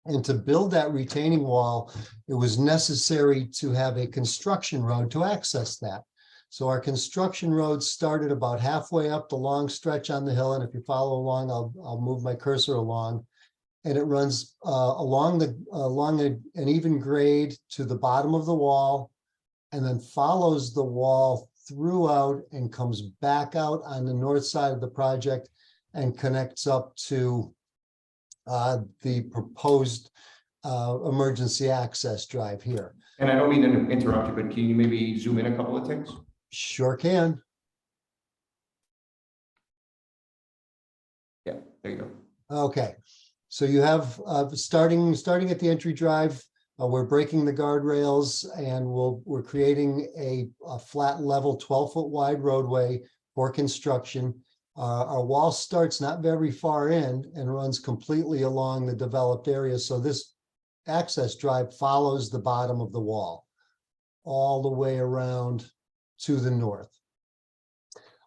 And to build that retaining wall, it was necessary to have a construction road to access that. So our construction road started about halfway up the long stretch on the hill. And if you follow along, I'll move my cursor along. And it runs along an even grade to the bottom of the wall, and then follows the wall throughout and comes back out on the north side of the project and connects up to the proposed emergency access drive here. And I don't mean to interrupt you, but can you maybe zoom in a couple of ticks? Sure can. Yeah, there you go. Okay, so you have starting at the entry drive, we're breaking the guardrails, and we're creating a flat level 12-foot wide roadway for construction. Our wall starts not very far in and runs completely along the developed area. So this access drive follows the bottom of the wall all the way around to the north.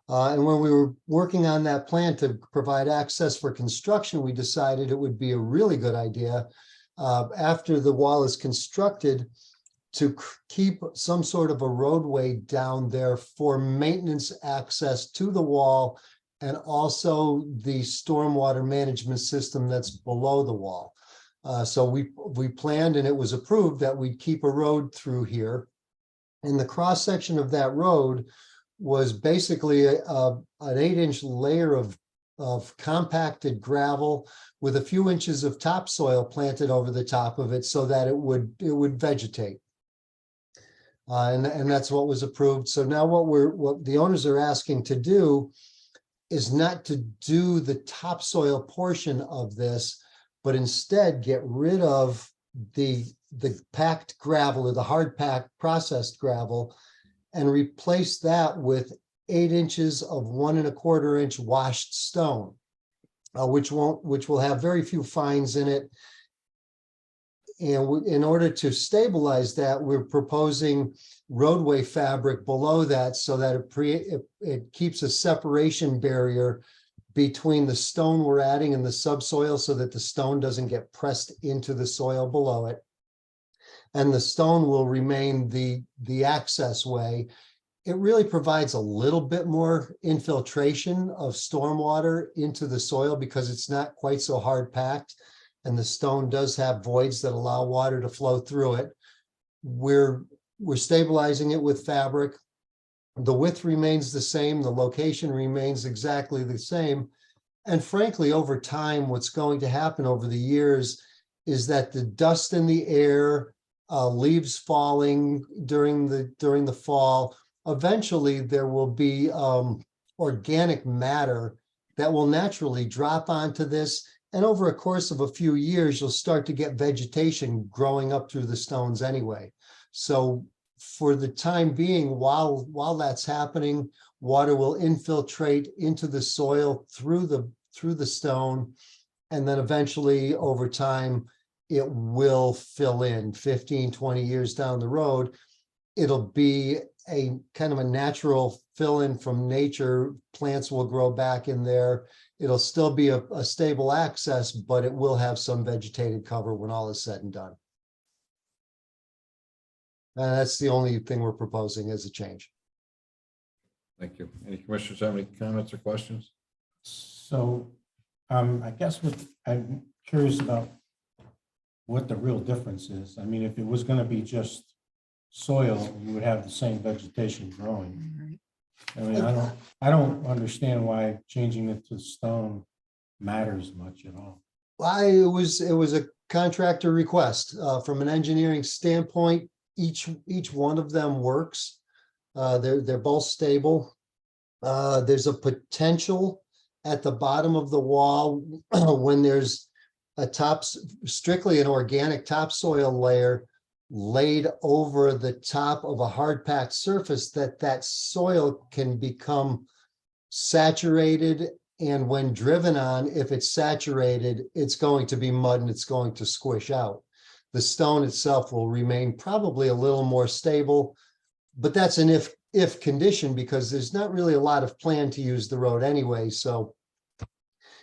And when we were working on that plan to provide access for construction, we decided it would be a really good idea after the wall is constructed to keep some sort of a roadway down there for maintenance access to the wall, and also the stormwater management system that's below the wall. So we planned, and it was approved, that we'd keep a road through here. And the cross section of that road was basically an 8-inch layer of compacted gravel with a few inches of topsoil planted over the top of it so that it would vegetate. And that's what was approved. So now what the owners are asking to do is not to do the topsoil portion of this, but instead get rid of the packed gravel, or the hard packed processed gravel, and replace that with 8 inches of 1 1/4 inch washed stone, which will have very few fines in it. And in order to stabilize that, we're proposing roadway fabric below that so that it keeps a separation barrier between the stone we're adding and the subsoil, so that the stone doesn't get pressed into the soil below it. And the stone will remain the access way. It really provides a little bit more infiltration of stormwater into the soil because it's not quite so hard packed. And the stone does have voids that allow water to flow through it. We're stabilizing it with fabric. The width remains the same. The location remains exactly the same. And frankly, over time, what's going to happen over the years is that the dust in the air, leaves falling during the fall, eventually there will be organic matter that will naturally drop onto this. And over a course of a few years, you'll start to get vegetation growing up through the stones anyway. So for the time being, while that's happening, water will infiltrate into the soil through the stone. And then eventually over time, it will fill in 15, 20 years down the road. It'll be a kind of a natural fill-in from nature. Plants will grow back in there. It'll still be a stable access, but it will have some vegetated cover when all is said and done. And that's the only thing we're proposing as a change. Thank you. Any commissioners have any comments or questions? So I guess I'm curious about what the real difference is. I mean, if it was going to be just soil, you would have the same vegetation growing. I mean, I don't understand why changing it to stone matters much at all. It was a contractor request. From an engineering standpoint, each one of them works. They're both stable. There's a potential at the bottom of the wall when there's a strictly an organic topsoil layer laid over the top of a hard packed surface, that soil can become saturated. And when driven on, if it's saturated, it's going to be mud and it's going to squish out. The stone itself will remain probably a little more stable, but that's an if condition, because there's not really a lot of plan to use the road anyway. So,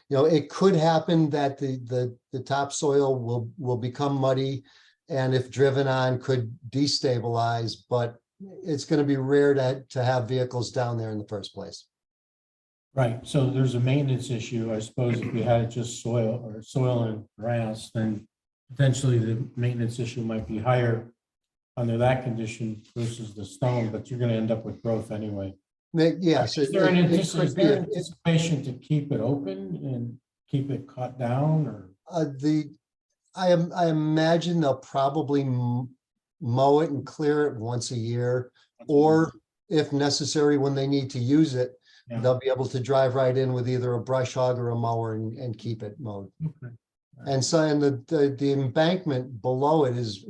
it could happen that the topsoil will become muddy, and if driven on could destabilize, but it's going to be rare to have vehicles down there in the first place. Right, so there's a maintenance issue. I suppose if we had just soil and grass, then potentially the maintenance issue might be higher under that condition versus the stone, but you're gonna end up with growth anyway. Yes. Is there an it could be a- anticipation to keep it open and keep it cut down, or? I imagine they'll probably mow it and clear it once a year, or if necessary, when they need to use it, Yeah. they'll be able to drive right in with either a brush hog or a mower and keep it mowed. Okay. And so, and the embankment below it is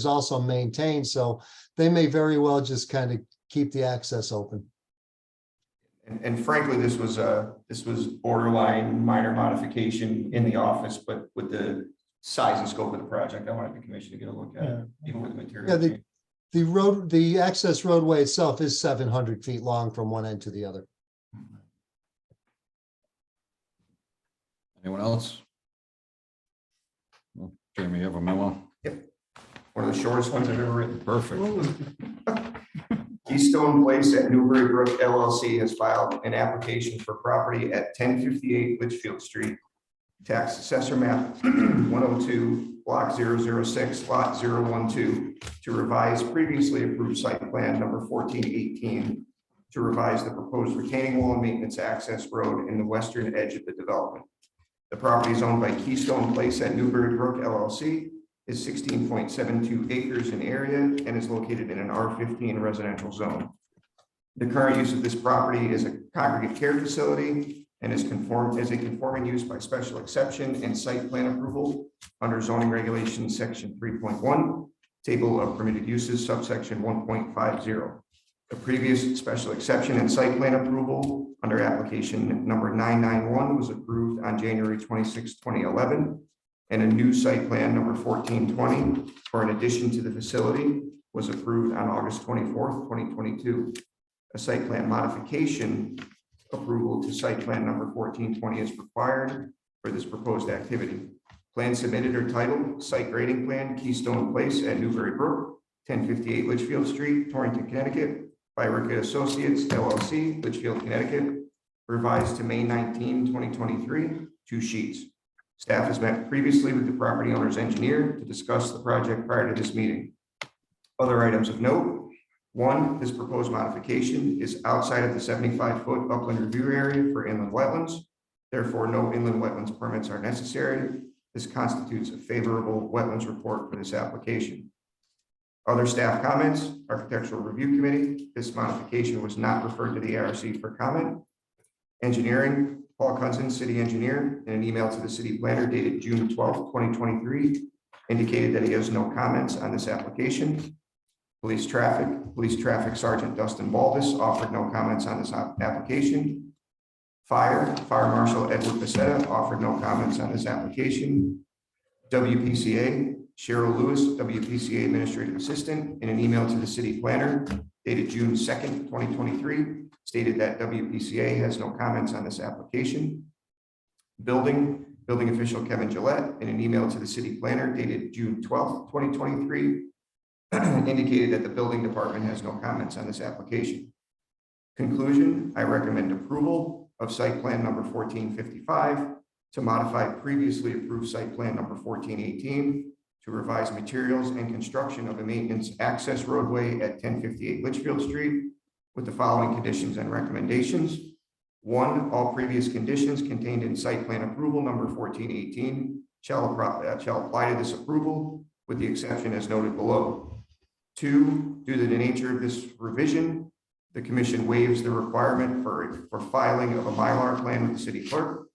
also maintained, so they may very well just kind of keep the access open. And frankly, this was borderline minor modification in the office, but with the size and scope of the project, I wanted the commission to get a look at Yeah. it, even with the material. Yeah, change. the access roadway itself is 700 feet long from one end to the other. Anyone else? Well, Jamie, you have a memo? One of the shortest ones I've ever written. Perfect. Keystone Place at Newbury Brook LLC has filed an application for property at 1058 Litchfield Street, tax assessor map 102, block 006, lot 012, to revise previously approved site plan number 1418, to revise the proposed retaining wall and maintenance access road in the western edge of the development. The property is owned by Keystone Place at Newbury Brook LLC, is 16.72 acres in area, and is located in an R15 residential zone. The current use of this property is a congregate care facility and is a conforming use by special exception and site plan approval under zoning regulations section 3.1, table of permitted uses subsection 1.50. The previous special exception and site plan approval under application number 991 was approved on January 26, 2011. And a new site plan number 1420 for an addition to the facility was approved on August 24th, 2022. A site plan modification approval to site plan number 1420 is required for this proposed activity. Plan submitted or titled Site Grading Plan Keystone Place at Newbury Brook, 1058 Litchfield Street, Torrington, Connecticut, by Rickett Associates LLC, Litchfield, Connecticut, revised to May 19, 2023, 2 sheets. Staff has met previously with the property owner's engineer to discuss the project prior to this meeting. Other items of note: 1, this proposed modification is outside of the 75-foot upland review area for inland wetlands. Therefore, no inland wetlands permits are necessary. This constitutes a favorable wetlands report for this application. Other staff comments: Architectural Review Committee, this modification was not referred to the ARC for comment. Engineering: Paul Cunson, city engineer, in an email to the city planner dated June 12, 2023, indicated that he has no comments on this application. Police Traffic Sergeant Dustin Baldus offered no comments on this application. Fire Marshal Edward Pacetta offered no comments on this application. WPCA, Cheryl Lewis, WPCA Administrative Assistant, in an email to the city planner dated June 2nd, 2023, stated that WPCA has no comments on this application. Building official Kevin Gillette, in an email to the city planner dated June 12th, 2023, indicated that the building department has no comments on this application. Conclusion: I recommend approval of site plan number 1455 to modify previously approved site plan number 1418 to revise materials and construction of a maintenance access roadway at 1058 Litchfield Street with the following conditions and recommendations. 1, all previous conditions contained in site plan approval number 1418 shall apply to this approval with the exception as noted below. 2, due to the nature of this revision, the commission waives the requirement for filing of a Mylar plan with the city clerk.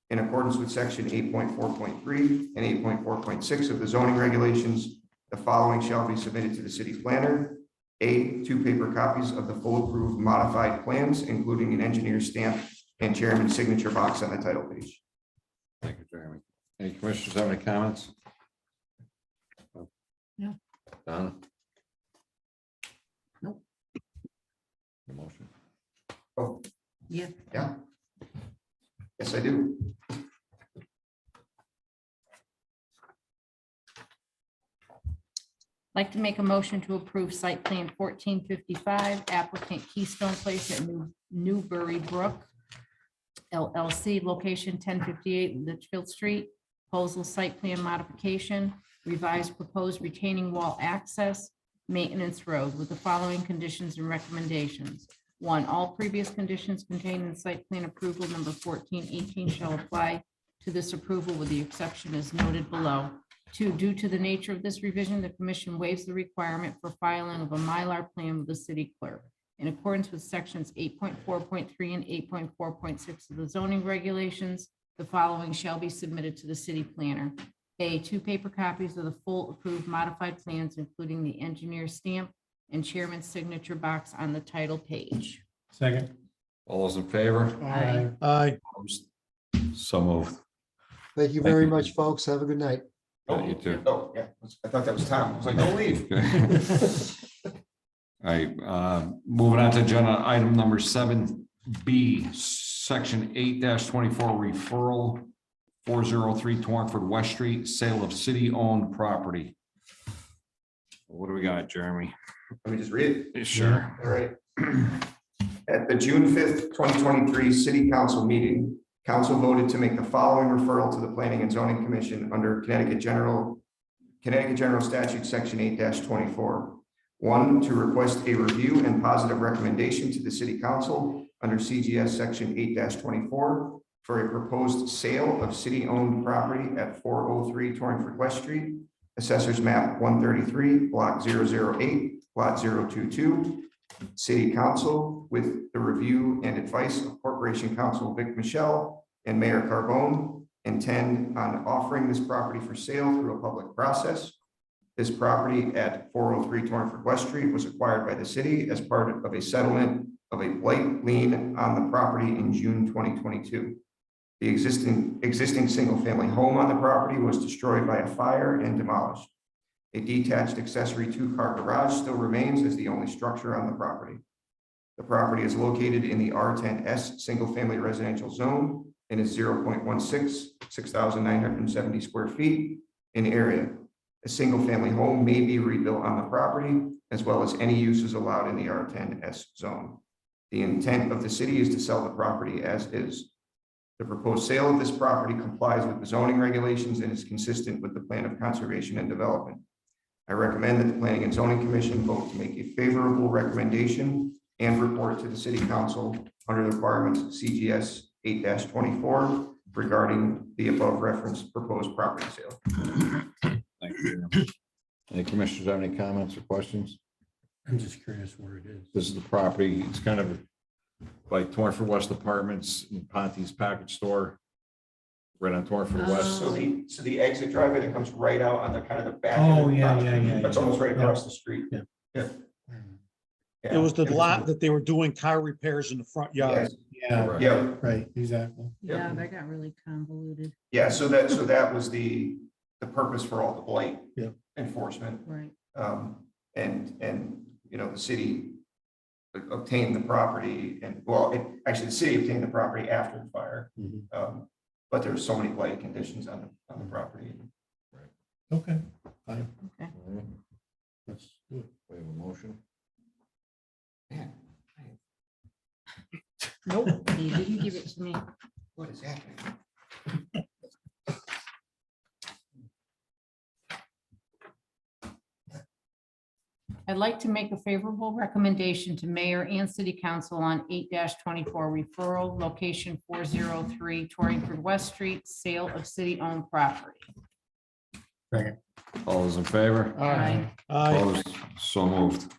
In accordance with section 8.4.3 and 8.4.6 of the zoning regulations, the following shall be submitted to the city planner. A, 2 paper copies of the full approved modified plans, including an engineer's stamp and chairman's signature box on the title page. Thank you, Jeremy. Any commissioners have any comments? No. Donna? Nope. The motion. Oh, Yeah. yeah. Yes, I do. Like to make a motion to approve site plan 1455, applicant Keystone Place at Newbury Brook, LLC, location 1058 Litchfield Street, proposal site plan modification, revised proposed retaining wall access, maintenance road with the following conditions and recommendations. 1, all previous conditions contained in site plan approval number 1418 shall apply to this approval with the exception as noted below. 2, due to the nature of this revision, the commission waives the requirement for filing of a Mylar plan with the city clerk. In accordance with sections 8.4.3 and 8.4.6 of the zoning regulations, the following shall be submitted to the city planner. A, 2 paper copies of the full approved modified plans, including the engineer's stamp and chairman's signature box on the title page. Second. All those in favor? Aye. Aye. Opposed? So moved. Thank you very much, folks. Have a good night. Yeah, you too. Oh, yeah. I thought that was Tom. I was like, don't leave. All right, moving on to agenda item number 7B, section 8-24 referral 403 Torrenford West Street, sale of city-owned property. What do we got, Jeremy? Let me just read it. Sure. All right. At the June 5th, 2023 City Council meeting, council voted to make the following referral to the Planning and Zoning Commission under Connecticut General Statute, Section 8-24. 1, to request a review and positive recommendation to the City Council under CGS Section 8-24 for a proposed sale of city-owned property at 403 Torrenford West Street, Assessors Map 133, Block 008, Lot 022. City Council, with the review and advice of Corporation Counsel Vic Michelle and Mayor Carbone, intend on offering this property for sale through a public process. This property at 403 Torrenford West Street was acquired by the city as part of a settlement of a blight lien on the property in June 2022. The existing single-family home on the property was destroyed by a fire and demolished. A detached accessory 2-car garage still remains as the only structure on the property. The property is located in the R10S single-family residential zone and is 0.16, 6,970 square feet in area. A single-family home may be rebuilt on the property, as well as any uses allowed in the R10S zone. The intent of the city is to sell the property as is. The proposed sale of this property complies with the zoning regulations and is consistent with the plan of conservation and development. I recommend that the Planning and Zoning Commission vote to make a favorable recommendation and report to the City Council under the requirements of CGS 8-24 regarding the above referenced proposed property sale. Thank you, Jeremy. Any commissioners have any comments or questions? I'm just curious where it is. This is the property. It's kind of like Torrenford West Apartments and Ponte's Package Store. Right on Torrenford West. So the exit driveway that comes right out on the kind of the back. Oh, yeah. That's almost right across the street. Yeah. It was the lot that they were doing car repairs in the front yard. Yeah, Yeah, right, exactly. Yeah, that got really convoluted. yeah, so that was the purpose for all the blight Yeah. enforcement. Right. And, you know, the city obtained the property and, well, the city obtained the property after the fire. Mhm. But there were so many blight conditions on the property. Okay, fine. Okay. All right, Let's do it. we have a motion. Man, Nope, you didn't give it to me. what is happening? I'd like to make a favorable recommendation to mayor and city council on 8-24 referral, location 403 Torringford West Street, sale of city-owned property. All those in favor? Aye. Opposed? So moved.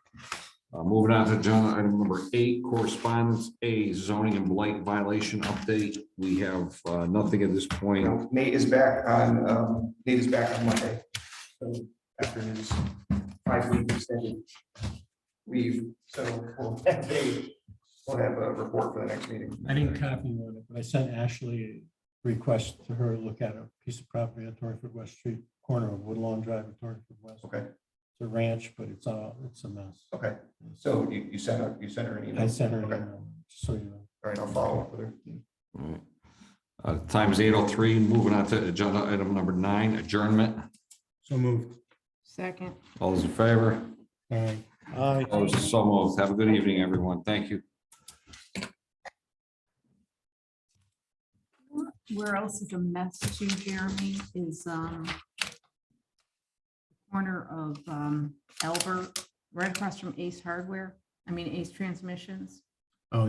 Moving on to agenda item number 8, correspondence. A, zoning and blight violation update. We have nothing at this You point. know, Nate is back on Monday. So after his 5-week extended leave, so we'll have a report for the next meeting. I didn't copy you on it, but I sent Ashley a request to her to look at a piece of property on Torringford West Street, corner of Woodlawn Drive and Torringford West. Okay, It's a ranch, but it's a mess. okay. So you sent her an email? I sent her an Okay. email, so you know. All right, I'll follow up with her. All right. Time is 8:03. Moving on to agenda item number 9, adjournment. So moved. Second. All those in favor? Aye. Opposed? So moved. Have a good evening, everyone. Thank you. Where else is a mess too, Jeremy, is corner of Albert, right across from Ace Hardware, Ace Transmissions. Oh, yeah.